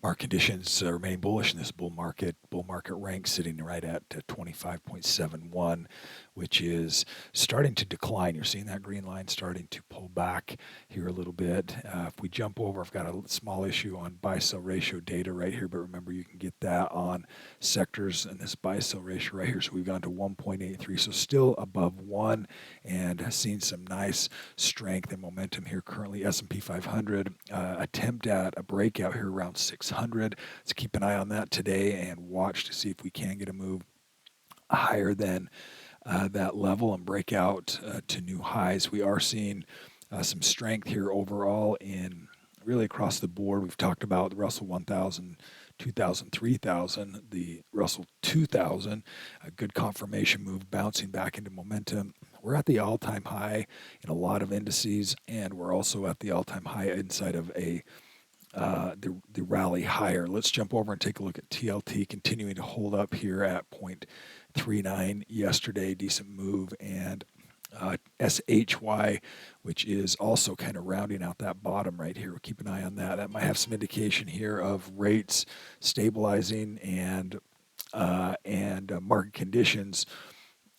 Market conditions remain bullish in this bull market. Bull market rank sitting right at 25.71, which is starting to decline. You're seeing that green line starting to pull back here a little bit. If we jump over, I've got a small issue on buy-sell ratio data right here, but remember you can get that on sectors and this buy-sell ratio right here. So we've gone to 1.83, so still above 1, and seen some nice strength and momentum here currently. S&P 500 attempt at a breakout here around 600. Let's keep an eye on that today and watch to see if we can get a move higher than that level and break out to new highs. We are seeing some strength here overall in really across the board. We've talked about the Russell 1000, 2000, 3000, the Russell 2000, a good confirmation move bouncing back into momentum. We're at the all-time high in a lot of indices, and we're also at the all-time high inside of the rally higher. Let's jump over and take a look at TLT, continuing to hold up here at 0.39 yesterday, decent move, and SHY, which is also kind of rounding out that bottom right here. We'll keep an eye on that. That might have some indication here of rates stabilizing and market conditions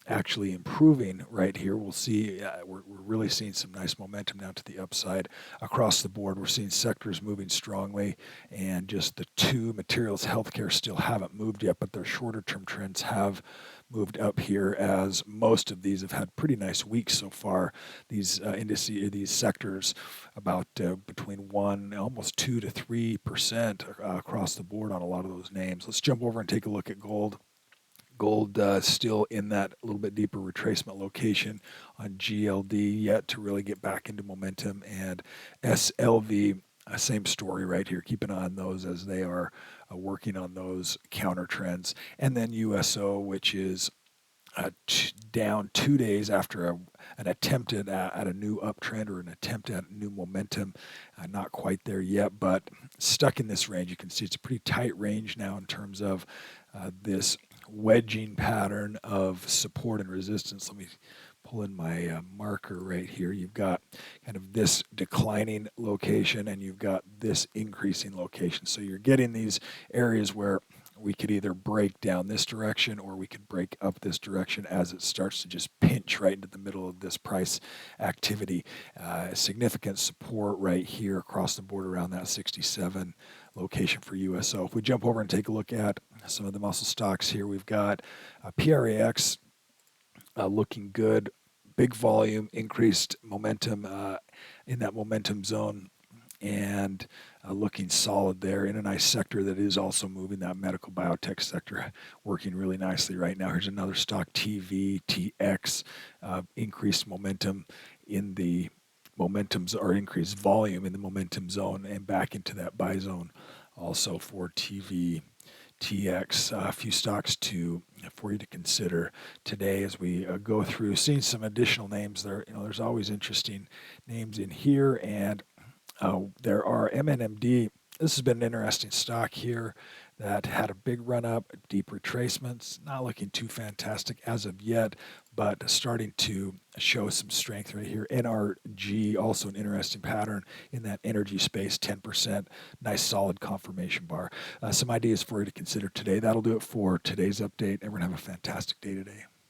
actually improving right here. We'll see, we're really seeing some nice momentum now to the upside across the board. We're seeing sectors moving strongly, and just the two materials, healthcare, still haven't moved yet, but their shorter term trends have moved up here, as most of these have had pretty nice weeks so far. These indices, these sectors, about between 1, almost 2 to 3% across the board on a lot of those names. Let's jump over and take a look at gold. Gold still in that little bit deeper retracement location on GLD, yet to really get back into momentum. And SLV, same story right here. Keep an eye on those as they are working on those counter trends. And then USO, which is down 2 days after an attempt at a new uptrend or an attempt at new momentum. Not quite there yet, but stuck in this range. You can see it's a pretty tight range now in terms of this wedging pattern of support and resistance. Let me pull in my marker right here. You've got kind of this declining location, and you've got this increasing location. So you're getting these areas where we could either break down this direction or we could break up this direction as it starts to just pinch right into the middle of this price activity. Significant support right here across the board around that 67 location for USO. If we jump over and take a look at some of the muscle stocks here, we've got PRAX looking good, big volume, increased momentum in that momentum zone, and looking solid there in a nice sector that is also moving, that medical biotech sector, working really nicely right now. Here's another stock, TVTX, increased momentum in the momentums, or increased volume in the momentum zone and back into that buy zone also for TVTX. A few stocks for you to consider today as we go through, seeing some additional names there. There's always interesting names in here, and there are MNMD. This has been an interesting stock here that had a big run up, deep retracements, not looking too fantastic as of yet, but starting to show some strength right here. NRG, also an interesting pattern in that energy space, 10%, nice solid confirmation bar. Some ideas for you to consider today. That'll do it for today's update. Everyone have a fantastic day today.